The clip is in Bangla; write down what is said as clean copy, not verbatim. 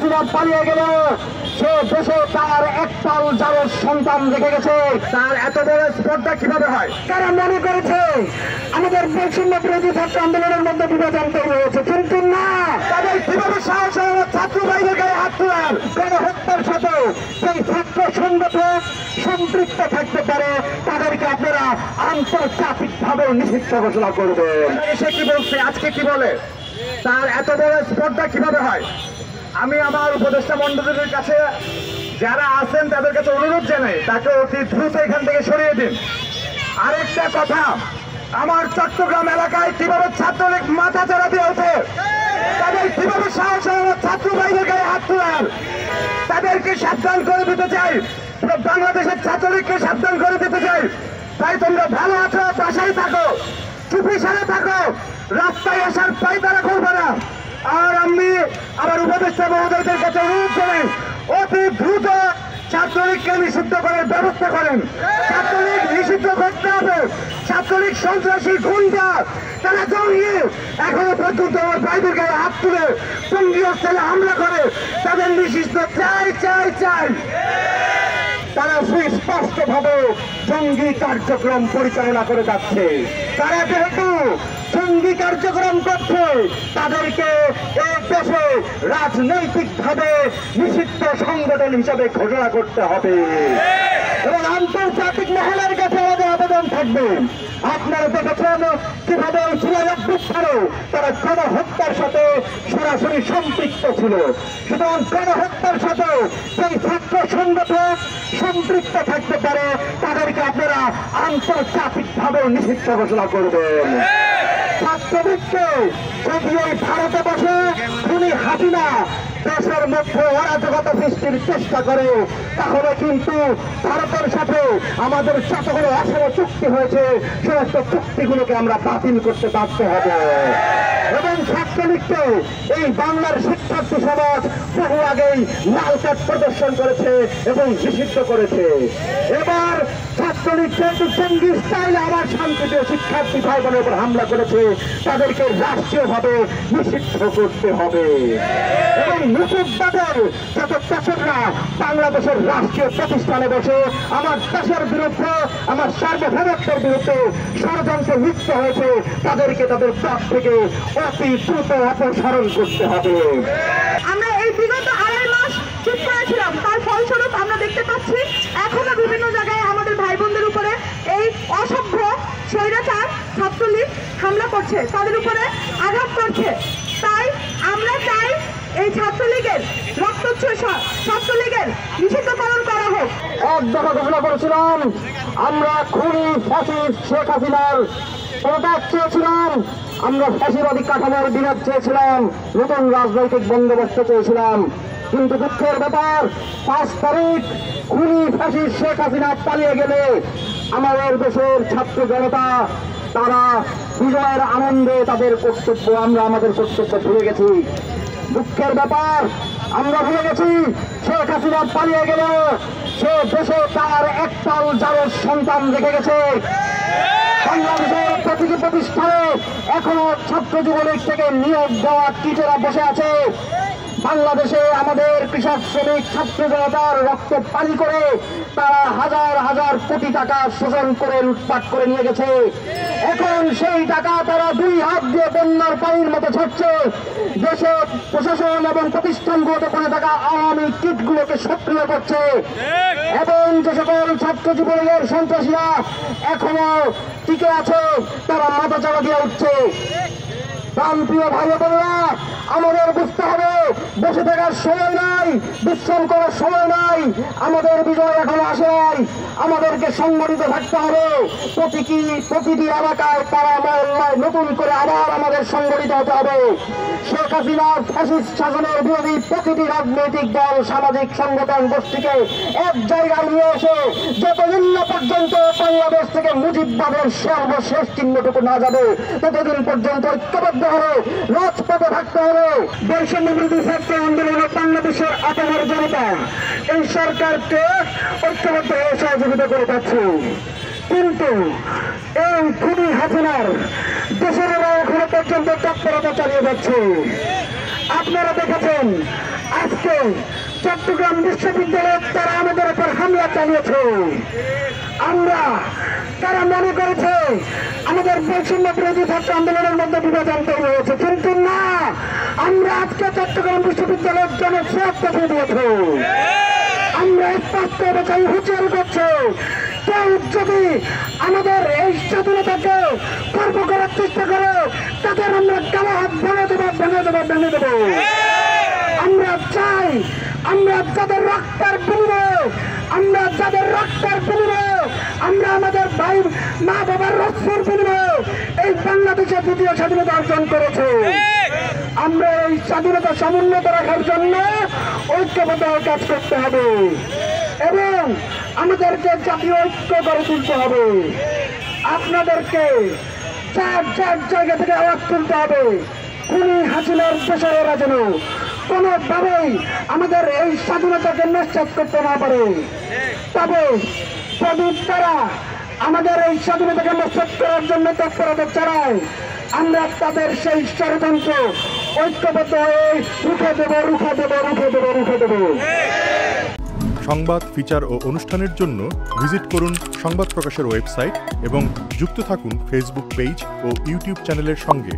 হাসিনা পালিয়ে গেল, সে দেশে তার একটাল জালের সন্তান রেখে গেছে। তার এত বড় স্পর্ধা কিভাবে হয়? তারা মনে করেছে আমাদের বৈষম্য বিরোধী ছাত্র আন্দোলনের মধ্যে বিভাজন তৈরি হয়েছে, কিন্তু না। তাদের কিভাবে সাহস হয় আমার ছাত্র ভাইদের গায়ে হাত তোলার? গণহত্যার সাথে সেই ছাত্র সংগঠন সম্পৃক্ত থাকতে পারে, তাদেরকে আপনারা আন্তর্জাতিকভাবে নিষিদ্ধ ঘোষণা করবেন। সে কি বলছে, আজকে কি বলে? তার এত বড় স্পর্ধা কিভাবে হয়? আমি আমার উপদেষ্টা মন্ডলীর কাছে যারা আছেন তাদের কাছে অনুরোধ জানাই, তাকে অতি দ্রুত এখান থেকে সরিয়ে দিন। আরেকটা কথা, আমার চট্টগ্রাম এলাকায় কিভাবে ছাত্রলীগ মাথা চাড়া দিয়ে ওঠে, তাদের কিভাবে সাহস হয় আমার ছাত্র ভাইদের গায়ে হাত তোলার? তাদেরকে সাবধান করে দিতে চাই, পুরো বাংলাদেশের ছাত্রলীগকে সাবধান করে দিতে চাই। তাই তোমরা ভালো আছো, বাসায় থাকো, চুপি সারে থাকো, রাস্তায় আসার পায়তারা করবে না। আর আমি আমার উপদেষ্টা মহোদয়দের কাছে অনুরোধ করি, অতি দ্রুত ছাত্রলীগকে নিষিদ্ধ করার ব্যবস্থা করেন। ছাত্রলীগ নিষিদ্ধ করতে হবে। ছাত্রলীগ সন্ত্রাসী, গুন্ডা, তারা জঙ্গি, এখনো পর্যন্ত আমার ভাইদের গায়ে হাত তুলে জঙ্গি অস্ত্রে হামলা করে, তাদের নিষিদ্ধ চাই চাই চাই। তারা সুস্পষ্টভাবে জঙ্গি কার্যক্রম পরিচালনা করে যাচ্ছে। তারা যেহেতু জঙ্গি কার্যক্রম করছে, তাদেরকে এই দেশে রাজনৈতিকভাবে নিষিদ্ধ সংগঠন হিসাবে ঘোষণা করতে হবে এবং আন্তর্জাতিক মহলের কাছে আমাদের আবেদন থাকবে। আপনারা দেখেছেন কিভাবে জুলাই অভ্যুত্থানে তারা গণহত্যার সাথে সরাসরি সম্পৃক্ত ছিল। সুতরাং গণহত্যার সাথে সেই ছাত্র সংগঠন সম্পৃক্ত থাকতে পারে, তাদেরকে আপনারা আন্তর্জাতিকভাবে নিষিদ্ধ ঘোষণা করবেন। ছাত্রলীগকে যদি এই ভারতে বসে খুনি হাসিনা দেশের মধ্যে অরাজকতা সৃষ্টির চেষ্টা করে, তাহলে কিন্তু ভারতের সাথে আমাদের যতগুলো আসলে চুক্তি হয়েছে সমস্ত চুক্তিগুলোকে আমরা বাতিল করতে বাধ্য হবে। এবং ছাত্রলীগকে এই বাংলার শিক্ষার্থী সমাজ বহু আগেই লাল কার্ড প্রদর্শন করেছে এবং নিষিদ্ধ করেছে। এবার ছাত্রলীগ যেহেতু জঙ্গি স্টাইলে আবার শান্তিপ্রিয় শিক্ষার্থী ভাই বোনের উপর হামলা করেছে, তাদেরকে রাষ্ট্রীয়ভাবে নিষিদ্ধ করতে হবে এবং মুক্তিবাদের যত পেশকরা বাংলাদেশের রাষ্ট্রীয় প্রতিষ্ঠানে বসে আমার দেশের বিরুদ্ধে, আমার সার্বভৌমত্বের বিরুদ্ধে ষড়যন্ত্রে লিপ্ত হয়েছে, তাদেরকে তাদের পদ থেকে অতি দ্রুত অপসারণ করতে হবে। আমরা এই বিগত 2.5 মাস চুপ করেছিলাম, তার ফলস্বরূপ আমরা দেখতে পাচ্ছি এখনো বিভিন্ন জায়গায় আমাদের ভাই বোনদের উপরে এই অসভ্য স্বৈরাচার ছাত্রলীগ হামলা করছে, তাদের উপরে আঘাত করছে। তাই আমরা চাই এই ছাত্রলীগের রক্তচোষা ছাত্রলীগের নিষিদ্ধকরণ করা হোক। এক দফা ঘোষণা করেছিলাম, আমরা খুনি ফ্যাসিস্ট শেখ হাসিনার পদত্যাগ চেয়েছিলাম, আমরা ফ্যাসিবাদী কাঠামোর বিরোধ চেয়েছিলাম, নতুন রাজনৈতিক বন্দোবস্ত চেয়েছিলাম। কিন্তু দুঃখের ব্যাপার, 5 তারিখ খুনি ফ্যাসিস্ট শেখ হাসিনা পালিয়ে গেলে আমাদের দেশের ছাত্র জনতা তারা বিজয়ের আনন্দে তাদের কর্তব্য, আমরা আমাদের কর্তব্য ভুলে গেছি। দুঃখের ব্যাপার, আমরা ভুলে গেছি শেখ হাসিনা পালিয়ে গেল, সে দেশে তার একটাল জালের সন্তান রেখে গেছে। বাংলাদেশের প্রতিটি প্রতিষ্ঠানে এখনো ছাত্র যুবলীগ থেকে নিয়োগ দেওয়া টিচাররা বসে আছে। বাংলাদেশে আমাদের কৃষক শ্রমিক ছাত্র জনতার রক্ত পানি করে তারা হাজার হাজার কোটি টাকা শোষণ করে লুটপাট করে নিয়ে গেছে। এখন সেই টাকা তারা 2 হাত দিয়ে বন্যার পানির মতো ছড়ছে। দেশে প্রশাসন এবং প্রতিষ্ঠানগুলোতে কোনো টাকা আওয়ামী কিটগুলোকে সক্রিয় করছে এবং যে সকল ছাত্র জীবনের সন্ত্রাসীরা এখনো টিকে আছে তারা মাথা চালা দিয়ে উঠছে। প্রান্তীয় ভাই বোনেরা, আমাদের বুঝতে হবে বসে থাকার সময় নাই, বিশ্রাম করার সময় নাই, আমাদের বিজয় এখনো আসে নাই। আমাদেরকে সংগঠিত থাকতে হবে। প্রতিটি এলাকায় পাড়া মহল্লায় নতুন করে আবার আমাদের সংগঠিত হতে হবে। শেখ হাসিনার ফ্যাসিস্ট শাসনের বিরোধী প্রতিটি রাজনৈতিক দল, সামাজিক সংগঠন গোষ্ঠীকে এক জায়গায় নিয়ে এসে যতদিন না পর্যন্ত বাংলাদেশ থেকে মুজিববাদের সর্বশেষ চিহ্নটুকু না যাবে ততদিন পর্যন্ত ঐক্যবদ্ধ হবে, রাজপথে থাকতে হবে। বৈষম্য বিরোধী ছাত্র আন্দোলনে বাংলাদেশের আপামর জনতা এই সরকারকে ঐক্যবদ্ধ হয়ে সহযোগিতা করে যাচ্ছে। কিন্তু এই খুনি হাসিনার দেশের এখনো পর্যন্ত তৎপরতা চালিয়ে যাচ্ছে। আপনারা দেখেছেন আজকে চট্টগ্রাম বিশ্ববিদ্যালয়ে তারা আমাদের উপর হামলা চালিয়েছে। আমরা তারা মনে করেছে আমাদের বৈষম্য বিরোধী ছাত্র আন্দোলনের মধ্যে বিভাজন তৈরি হয়েছে, কিন্তু না, আমরা আজকে চট্টগ্রাম বিশ্ববিদ্যালয়ের জন্য স্বাদ পাঠিয়ে দিয়েছে। আমরা স্পষ্ট অবস্থায় হুঁচিয়ার করছে, কেউ যদি আমাদের এই স্বাধীনতাকে খর্ব করার চেষ্টা করে তাদের আমরা কালো হাত ভেঙে দেবো। আমরা চাই আমরা যাদের রক্তের বিনিময়ে আমরা আমাদের ভাই মা বাবার রক্তের বিনিময়ে এই বাংলাদেশের দ্বিতীয় স্বাধীনতা অর্জন করেছে। আমরা এই স্বাধীনতা সমুন্নত রাখার জন্য ঐক্যবদ্ধ কাজ করতে হবে এবং আমাদেরকে জাতীয় ঐক্য গড়ে তুলতে হবে। আপনাদেরকে চার জায়গা থেকে আওয়াজ তুলতে হবে। খুনি হাসিনার দোসরেরা যেন কোনোভাবেই আমাদের এই স্বাধীনতাকে নস্যাৎ করতে না পারে। তবে যদি তারা আমাদের এই স্বাধীনতাকে নস্যাৎ করার জন্য তৎপরতা চালায়, আমরা তাদের সেই ষড়যন্ত্র ঐক্যবদ্ধ হয়ে রুখে দেব। সংবাদ, ফিচার ও অনুষ্ঠানের জন্য ভিজিট করুন সংবাদ প্রকাশের ওয়েবসাইট এবং যুক্ত থাকুন ফেসবুক পেজ ও ইউটিউব চ্যানেলের সঙ্গে।